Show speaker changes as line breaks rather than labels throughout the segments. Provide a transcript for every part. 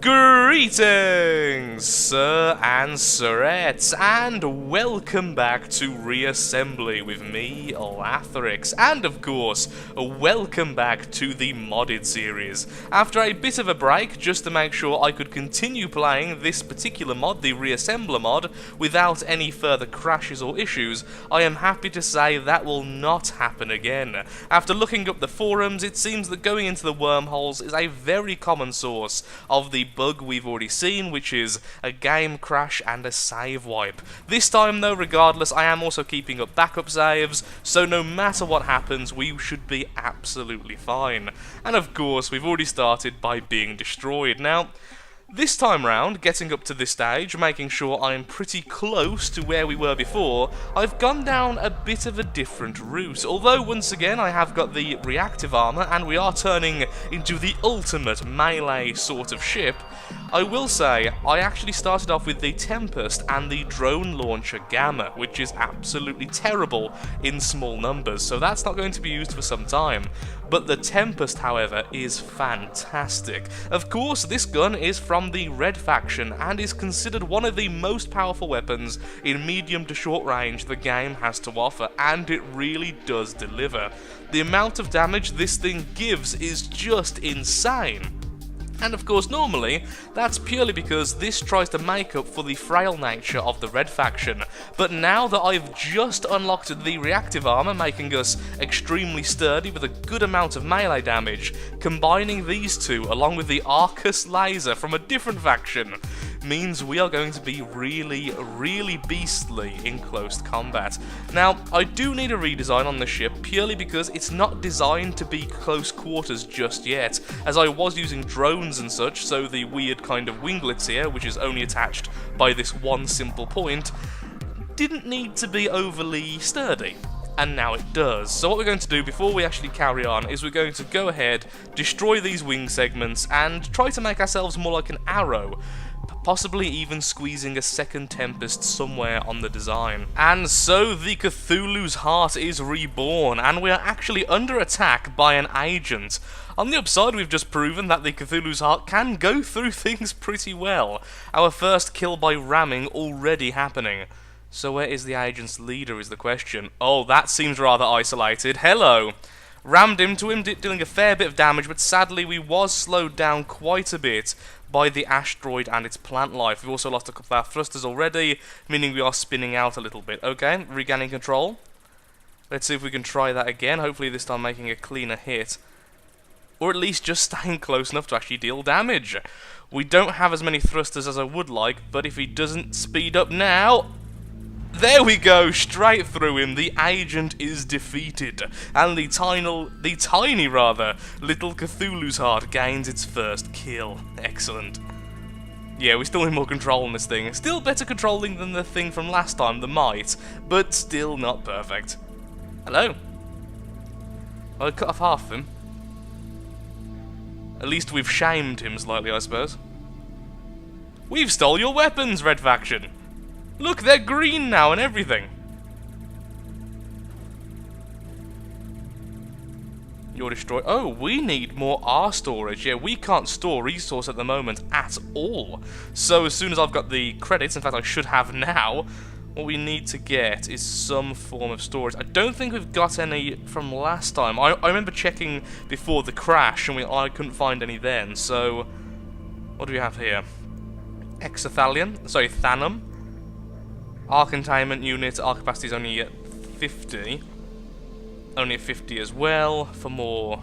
Greetings, sir and sirettes, and welcome back to Reassembly with me, Lathrix, and of course, welcome back to the modded series. After a bit of a break, just to make sure I could continue playing this particular mod, the Reassembler mod, without any further crashes or issues, I am happy to say that will not happen again. After looking up the forums, it seems that going into the wormholes is a very common source of the bug we've already seen, which is a game crash and a save wipe. This time though, regardless, I am also keeping up backup saves, so no matter what happens, we should be absolutely fine. And of course, we've already started by being destroyed. Now, this time round, getting up to this stage, making sure I'm pretty close to where we were before, I've gone down a bit of a different route. Although, once again, I have got the reactive armour, and we are turning into the ultimate melee sort of ship, I will say, I actually started off with the Tempest and the drone launcher Gamma, which is absolutely terrible in small numbers, so that's not going to be used for some time. But the Tempest, however, is fantastic. Of course, this gun is from the Red faction and is considered one of the most powerful weapons in medium to short range the game has to offer, and it really does deliver. The amount of damage this thing gives is just insane. And of course, normally, that's purely because this tries to make up for the frail nature of the Red faction. But now that I've just unlocked the reactive armor, making us extremely sturdy with a good amount of melee damage, combining these two along with the Arcus laser from a different faction means we are going to be really beastly in close combat. Now, I do need a redesign on the ship purely because it's not designed to be close quarters just yet, as I was using drones and such, so the weird kind of winglets here, which is only attached by this one simple point, didn't need to be overly sturdy. And now it does. So what we're going to do before we actually carry on is we're going to go ahead, destroy these wing segments, and try to make ourselves more like an arrow, possibly even squeezing a second Tempest somewhere on the design. And so the Cthulhu's heart is reborn, and we are actually under attack by an agent. On the upside, we've just proven that the Cthulhu's heart can go through things pretty well. Our first kill by ramming already happening. So where is the agent's leader is the question. Oh, that seems rather isolated. Hello! Rammed into him, dealing a fair bit of damage, but sadly we was slowed down quite a bit by the asteroid and its plant life. We've also lost a couple of our thrusters already, meaning we are spinning out a little bit. Okay, regaining control. Let's see if we can try that again, hopefully this time making a cleaner hit. Or at least just staying close enough to actually deal damage. We don't have as many thrusters as I would like, but if he doesn't speed up now... There we go, straight through him. The agent is defeated, and the tiny little Cthulhu's heart gains its first kill. Excellent. Yeah, we still need more control on this thing. Still better controlling than the thing from last time, the Might, but still not perfect. Hello. I cut off half of him. At least we've shamed him slightly, I suppose. We've stole your weapons, Red faction. Look, they're green now and everything. You're destroyed. Oh, we need more R storage. Yeah, we can't store resource at the moment at all. So as soon as I've got the credits, in fact I should have now, what we need to get is some form of storage. I don't think we've got any from last time. I remember checking before the crash and I couldn't find any then. So, what do we have here? Thanum. Our containment unit, our capacity is only at 50. Only at 50 as well, for more...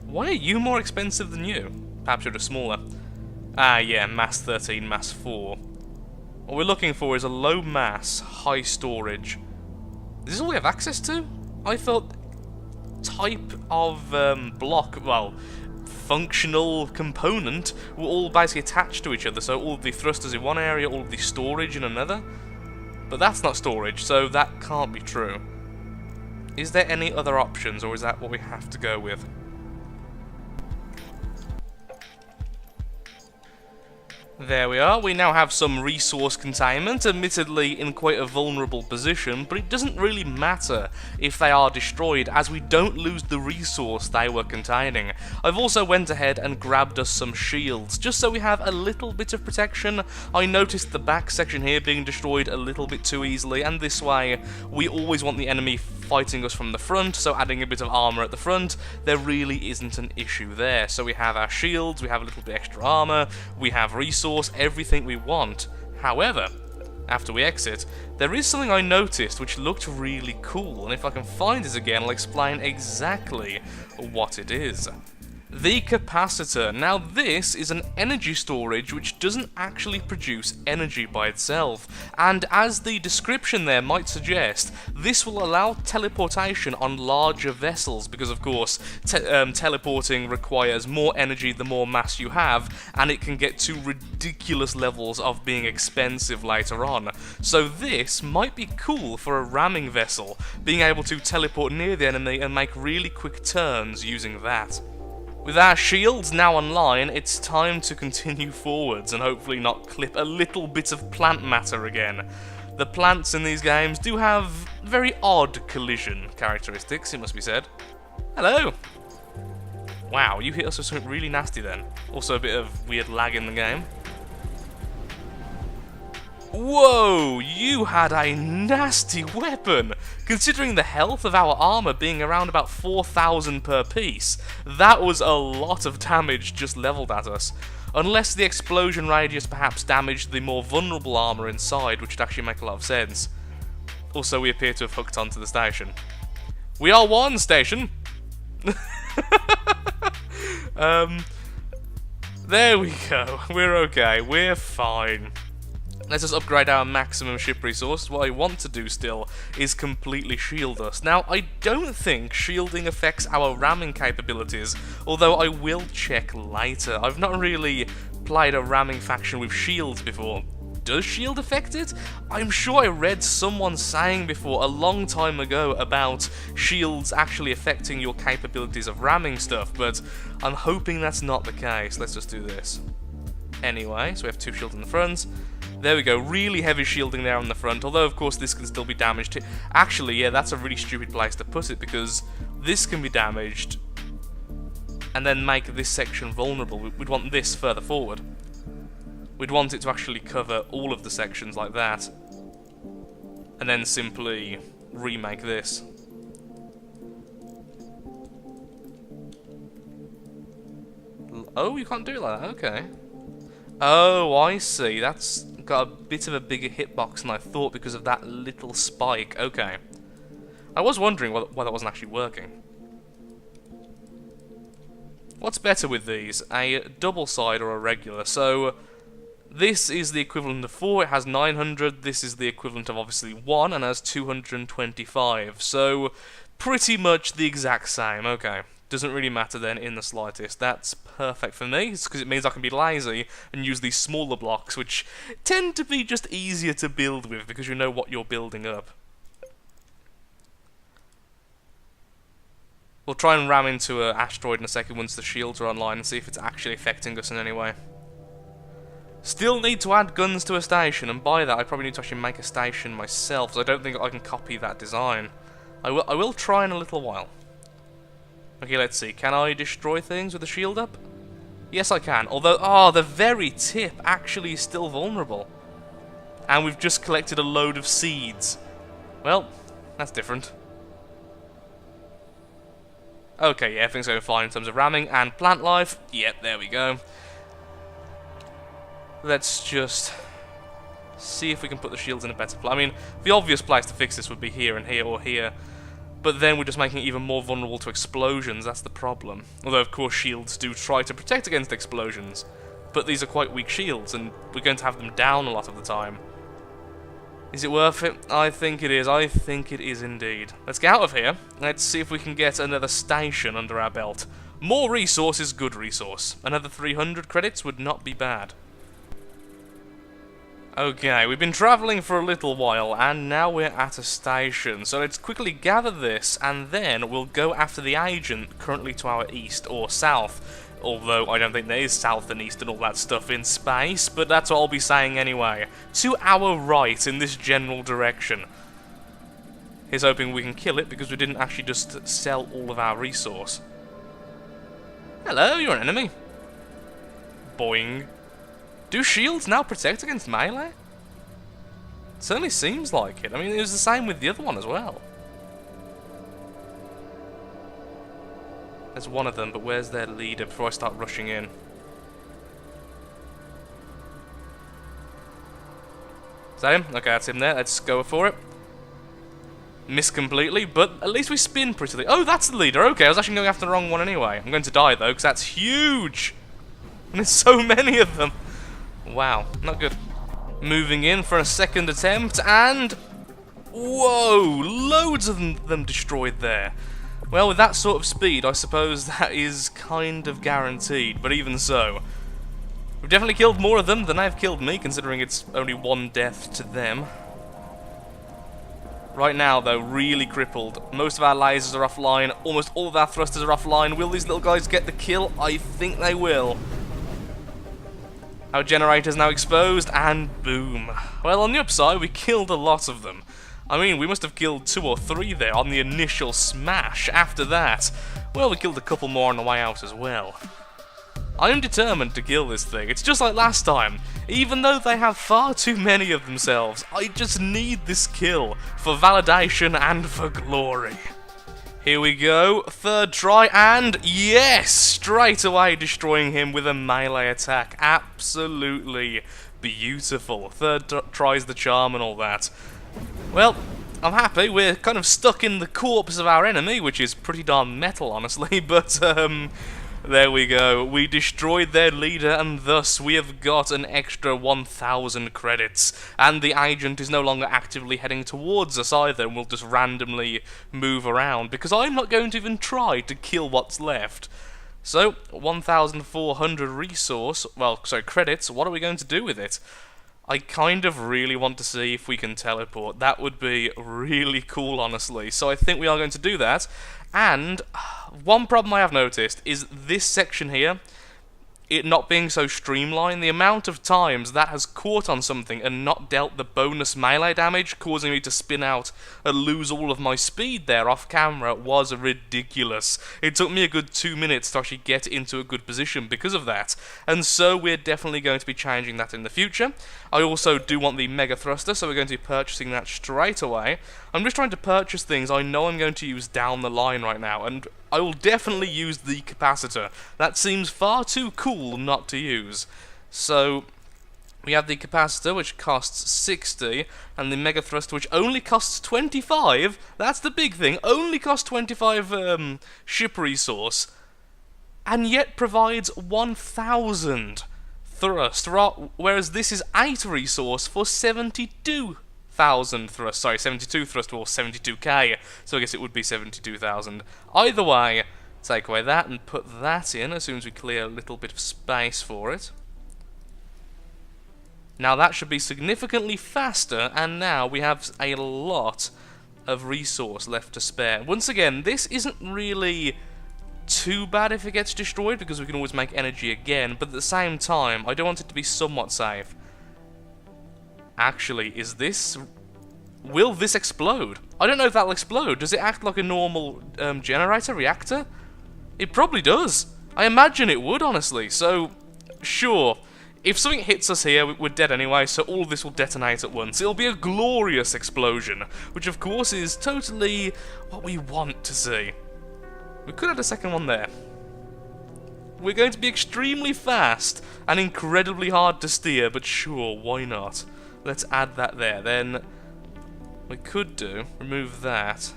Why are you more expensive than you? Perhaps you're just smaller. Ah, yeah, mass 13, mass 4. What we're looking for is a low mass, high storage. Is this all we have access to? I thought type of block, well, functional component were all basically attached to each other, so all of the thrusters in one area, all of the storage in another. But that's not storage, so that can't be true. Is there any other options, or is that what we have to go with? There we are, we now have some resource containment, admittedly in quite a vulnerable position, but it doesn't really matter if they are destroyed, as we don't lose the resource they were containing. I've also went ahead and grabbed us some shields, just so we have a little bit of protection. I noticed the back section here being destroyed a little bit too easily, and this way we always want the enemy fighting us from the front, so adding a bit of armour at the front, there really isn't an issue there. So we have our shields, we have a little bit extra armour, we have resource, everything we want. However, after we exit, there is something I noticed which looked really cool, and if I can find it again, I'll explain exactly what it is. The capacitor. Now this is an energy storage which doesn't actually produce energy by itself, and as the description there might suggest, this will allow teleportation on larger vessels, because of course teleporting requires more energy the more mass you have, and it can get to ridiculous levels of being expensive later on. So this might be cool for a ramming vessel, being able to teleport near the enemy and make really quick turns using that. With our shields now online, it's time to continue forwards and hopefully not clip a little bit of plant matter again. The plants in these games do have very odd collision characteristics, it must be said. Hello! Wow, you hit us with something really nasty then. Also a bit of weird lag in the game. Whoa, you had a nasty weapon! Considering the health of our armour being around about 4,000 per piece, that was a lot of damage just levelled at us. Unless the explosion radius perhaps damaged the more vulnerable armour inside, which would actually make a lot of sense. Also, we appear to have hooked onto the station. We are one station! There we go, we're okay, we're fine. Let's just upgrade our maximum ship resource. What I want to do still is completely shield us. Now, I don't think shielding affects our ramming capabilities, although I will check later. I've not really played a ramming faction with shields before. Does shield affect it? I'm sure I read someone saying before a long time ago about shields actually affecting your capabilities of ramming stuff, but I'm hoping that's not the case. Let's just do this. Anyway, so we have two shields in the front. There we go, really heavy shielding there on the front, although of course this can still be damaged. Actually, yeah, that's a really stupid place to put it, because this can be damaged and then make this section vulnerable. We'd want this further forward. We'd want it to actually cover all of the sections like that, and then simply remake this. Oh, you can't do it like that, okay. Oh, I see, that's got a bit of a bigger hitbox than I thought because of that little spike. Okay. I was wondering why that wasn't actually working. What's better with these? A double side or a regular? So, this is the equivalent of 4, it has 900, this is the equivalent of obviously 1 and has 225. So, pretty much the exact same, okay. Doesn't really matter then in the slightest. That's perfect for me, because it means I can be lazy and use these smaller blocks, which tend to be just easier to build with because you know what you're building up. We'll try and ram into an asteroid in a second once the shields are online and see if it's actually affecting us in any way. Still need to add guns to a station, and by that I probably need to actually make a station myself, so I don't think I can copy that design. I will try in a little while. Okay, let's see. Can I destroy things with the shield up? Yes, I can. Although, the very tip actually is still vulnerable. And we've just collected a load of seeds. Well, that's different. Okay, yeah, everything's going fine in terms of ramming and plant life. Yep, there we go. Let's just see if we can put the shields in a better place. I mean, the obvious place to fix this would be here and here or here. But then we're just making it even more vulnerable to explosions, that's the problem. Although, of course, shields do try to protect against explosions. But these are quite weak shields, and we're going to have them down a lot of the time. Is it worth it? I think it is. I think it is indeed. Let's get out of here. Let's see if we can get another station under our belt. More resource is good resource. Another 300 credits would not be bad. Okay, we've been travelling for a little while, and now we're at a station. So let's quickly gather this, and then we'll go after the agent currently to our east or south. Although I don't think there is south and east and all that stuff in space, but that's what I'll be saying anyway. To our right, in this general direction. Here's hoping we can kill it, because we didn't actually just sell all of our resource. Hello, you're an enemy. Boing. Do shields now protect against melee? It certainly seems like it. I mean, it was the same with the other one as well. There's one of them, but where's their leader before I start rushing in? Is that him? Okay, that's him there. Let's go for it. Missed completely, but at least we spin prettily. Oh, that's the leader. Okay, I was actually going after the wrong one anyway. I'm going to die, though, because that's huge. And there's so many of them. Wow, not good. Moving in for a second attempt, and... whoa! Loads of them destroyed there. Well, with that sort of speed, I suppose that is kind of guaranteed, but even so. We've definitely killed more of them than they've killed me, considering it's only one death to them. Right now, though, really crippled. Most of our lasers are offline, almost all of our thrusters are offline. Will these little guys get the kill? I think they will. Our generator's now exposed, and boom. Well, on the upside, we killed a lot of them. I mean, we must have killed 2 or 3 there on the initial smash. After that, well, we killed a couple more on the way out as well. I am determined to kill this thing. It's just like last time. Even though they have far too many of themselves, I just need this kill for validation and for glory. Here we go, third try, and yes! Straight away destroying him with a melee attack. Absolutely beautiful. Third try's the charm and all that. Well, I'm happy. We're kind of stuck in the corpse of our enemy, which is pretty darn metal, honestly, but, there we go. We destroyed their leader, and thus we have got an extra 1,000 credits. And the agent is no longer actively heading towards us either, and we'll just randomly move around, because I'm not going to even try to kill what's left. So, 1,400 credits. What are we going to do with it? I kind of really want to see if we can teleport. That would be really cool, honestly. So I think we are going to do that. And one problem I have noticed is this section here, it not being so streamlined. The amount of times that has caught on something and not dealt the bonus melee damage, causing me to spin out and lose all of my speed there off camera, was ridiculous. It took me a good 2 minutes to actually get into a good position because of that. And so we're definitely going to be changing that in the future. I also do want the Mega Thruster, so we're going to be purchasing that straight away. I'm just trying to purchase things I know I'm going to use down the line right now, and I will definitely use the capacitor. That seems far too cool not to use. So, we have the capacitor, which costs 60, and the Mega Thruster, which only costs 25. That's the big thing. Only costs 25 ship resource, and yet provides 1,000 thrust, whereas this is 8 resource for 72,000 thrust. Sorry, 72 thrust or 72k, so I guess it would be 72,000. Either way, take away that and put that in as soon as we clear a little bit of space for it. Now that should be significantly faster, and now we have a lot of resource left to spare. Once again, this isn't really too bad if it gets destroyed, because we can always make energy again, but at the same time, I do want it to be somewhat safe. Actually, will this explode? I don't know if that'll explode. Does it act like a normal generator reactor? It probably does. I imagine it would, honestly, so sure. If something hits us here, we're dead anyway, so all of this will detonate at once. It'll be a glorious explosion, which of course is totally what we want to see. We could have a second one there. We're going to be extremely fast and incredibly hard to steer, but sure, why not? Let's add that there. Then we could remove that,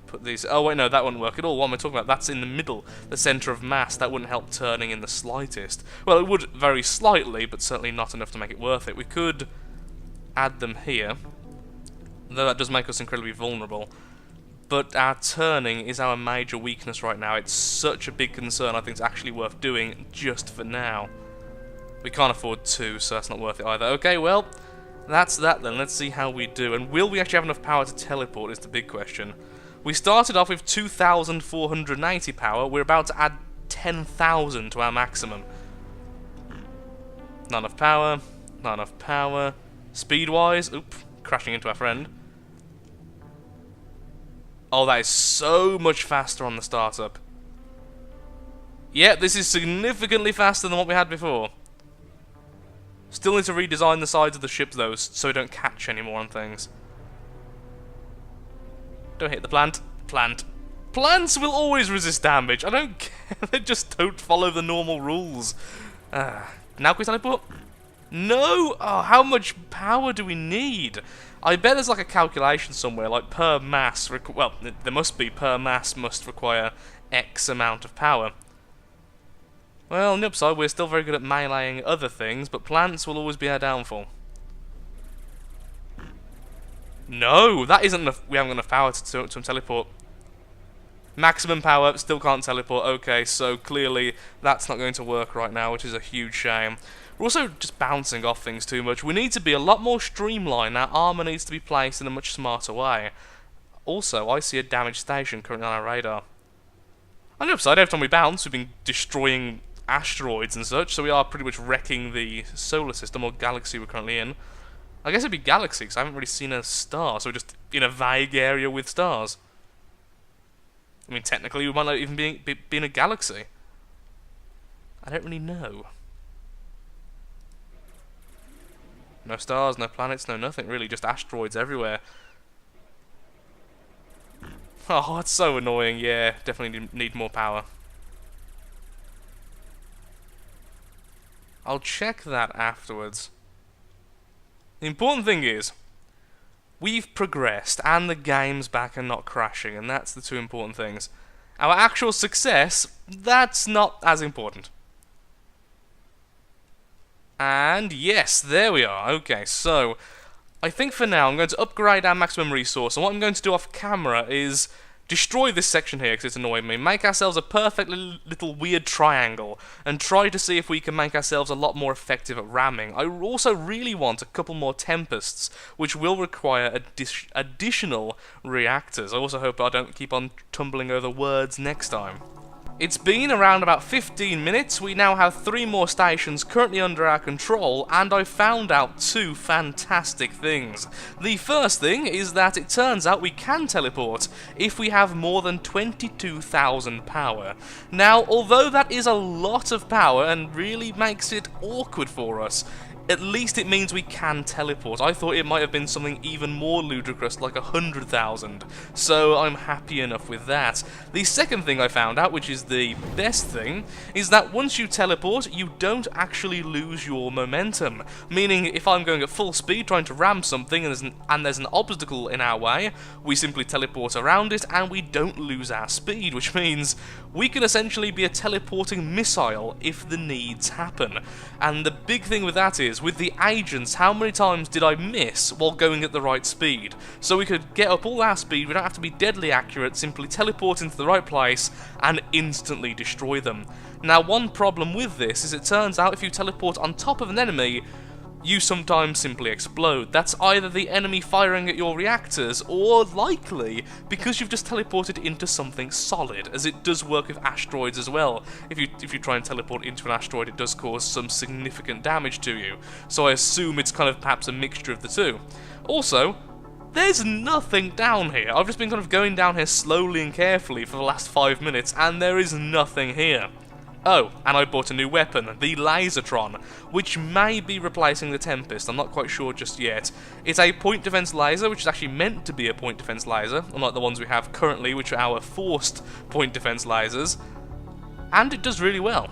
put these. Oh wait, no, that wouldn't work at all. What am I talking about? That's in the middle, the center of mass. That wouldn't help turning in the slightest. Well, it would very slightly, but certainly not enough to make it worth it. We could add them here, though that does make us incredibly vulnerable. But our turning is our major weakness right now. It's such a big concern, I think it's actually worth doing just for now. We can't afford 2, so that's not worth it either. Okay, well, that's that then. Let's see how we do. And will we actually have enough power to teleport is the big question. We started off with 2,480 power. We're about to add 10,000 to our maximum. Not enough power. Not enough power. Speed-wise, oop, crashing into our friend. Oh, that is so much faster on the startup. Yeah, this is significantly faster than what we had before. Still need to redesign the sides of the ship, though, so we don't catch anymore on things. Don't hit the plant. Plant. Plants will always resist damage. I don't care. They just don't follow the normal rules. Now can we teleport? No! Oh, how much power do we need? I bet there's like a calculation somewhere, like per mass. Well, there must be. Per mass must require X amount of power. Well, on the upside, we're still very good at meleeing other things, but plants will always be our downfall. No, that isn't enough. We haven't got enough power to teleport. Maximum power, still can't teleport. Okay, so clearly that's not going to work right now, which is a huge shame. We're also just bouncing off things too much. We need to be a lot more streamlined. Our armor needs to be placed in a much smarter way. Also, I see a damaged station currently on our radar. On the upside, every time we bounce, we've been destroying asteroids and such, so we are pretty much wrecking the solar system or galaxy we're currently in. I guess it'd be galaxy, because I haven't really seen a star, so we're just in a vague area with stars. I mean, technically, we might not even be in a galaxy. I don't really know. No stars, no planets, no nothing, really, just asteroids everywhere. Oh, that's so annoying, yeah, definitely need more power. I'll check that afterwards. The important thing is, we've progressed, and the game's back and not crashing, and that's the two important things. Our actual success, that's not as important. And yes, there we are. Okay, so I think for now I'm going to upgrade our maximum resource, and what I'm going to do off camera is destroy this section here because it's annoying me, make ourselves a perfect little weird triangle, and try to see if we can make ourselves a lot more effective at ramming. I also really want a couple more Tempests, which will require additional reactors. I also hope I don't keep on tumbling over words next time. It's been around about 15 minutes, we now have 3 more stations currently under our control, and I've found out 2 fantastic things. The first thing is that it turns out we can teleport if we have more than 22,000 power. Now, although that is a lot of power and really makes it awkward for us, at least it means we can teleport. I thought it might have been something even more ludicrous, like 100,000, so I'm happy enough with that. The second thing I found out, which is the best thing, is that once you teleport, you don't actually lose your momentum. Meaning, if I'm going at full speed trying to ram something and there's an obstacle in our way, we simply teleport around it and we don't lose our speed, which means we can essentially be a teleporting missile if the needs happen. And the big thing with that is, with the agents, how many times did I miss while going at the right speed? So we could get up all our speed, we don't have to be deadly accurate, simply teleport into the right place and instantly destroy them. Now, one problem with this is it turns out if you teleport on top of an enemy, you sometimes simply explode. That's either the enemy firing at your reactors, or likely because you've just teleported into something solid, as it does work with asteroids as well. If you try and teleport into an asteroid, it does cause some significant damage to you. So I assume it's kind of perhaps a mixture of the two. Also, there's nothing down here. I've just been kind of going down here slowly and carefully for the last 5 minutes, and there is nothing here. Oh, and I bought a new weapon, the Lasertron, which may be replacing the Tempest, I'm not quite sure just yet. It's a point defense laser, which is actually meant to be a point defense laser, unlike the ones we have currently, which are our forced point defense lasers, and it does really well.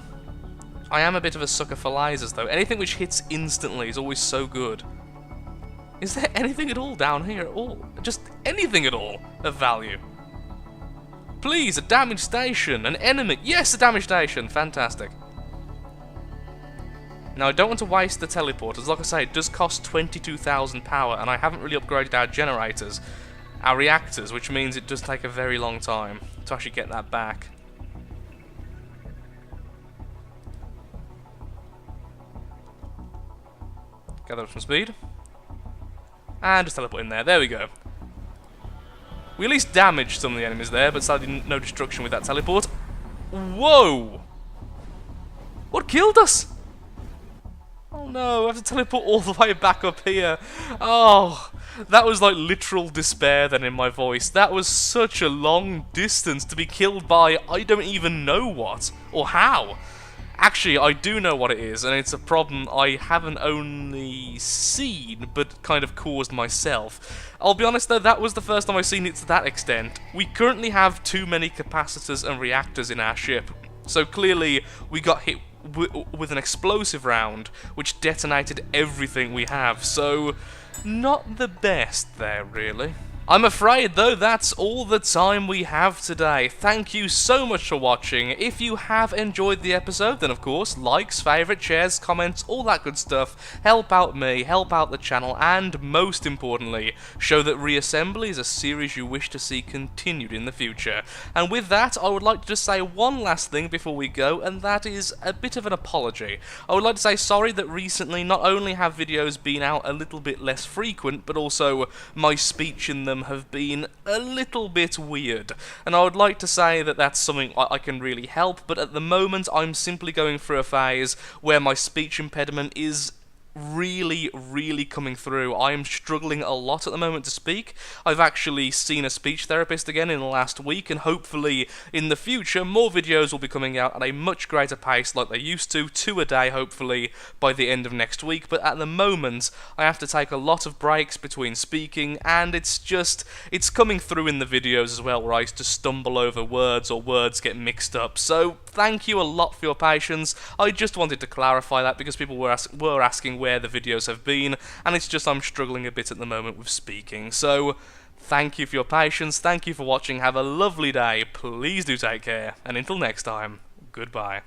I am a bit of a sucker for lasers though, anything which hits instantly is always so good. Is there anything at all down here at all? Just anything at all of value? Please, a damaged station, an enemy. Yes, a damaged station. Fantastic. Now, I don't want to waste the teleporters. Like I say, it does cost 22,000 power, and I haven't really upgraded our generators, our reactors, which means it does take a very long time to actually get that back. Gather up some speed. And just teleport in there. There we go. We at least damaged some of the enemies there, but sadly no destruction with that teleport. Whoa! What killed us? Oh no, I have to teleport all the way back up here. Oh, that was like literal despair then in my voice. That was such a long distance to be killed by I don't even know what, or how. Actually, I do know what it is, and it's a problem I haven't only seen, but kind of caused myself. I'll be honest though, that was the first time I've seen it to that extent. We currently have too many capacitors and reactors in our ship, so clearly we got hit with an explosive round, which detonated everything we have, so not the best there, really. I'm afraid, though, that's all the time we have today. Thank you so much for watching. If you have enjoyed the episode, then of course, likes, favourite, shares, comments, all that good stuff help out me, help out the channel, and most importantly, show that Reassembly is a series you wish to see continued in the future. And with that, I would like to just say one last thing before we go, and that is a bit of an apology. I would like to say sorry that recently not only have videos been out a little bit less frequent, but also my speech in them have been a little bit weird, and I would like to say that that's something I can really help, but at the moment I'm simply going through a phase where my speech impediment is really coming through. I am struggling a lot at the moment to speak. I've actually seen a speech therapist again in the last week, and hopefully in the future more videos will be coming out at a much greater pace like they used to, 2 a day hopefully by the end of next week. But at the moment I have to take a lot of breaks between speaking, and it's coming through in the videos as well, where I used to stumble over words or words get mixed up. So thank you a lot for your patience. I just wanted to clarify that because people were asking where the videos have been, and it's just I'm struggling a bit at the moment with speaking. So thank you for your patience, thank you for watching, have a lovely day, please do take care, and until next time, goodbye.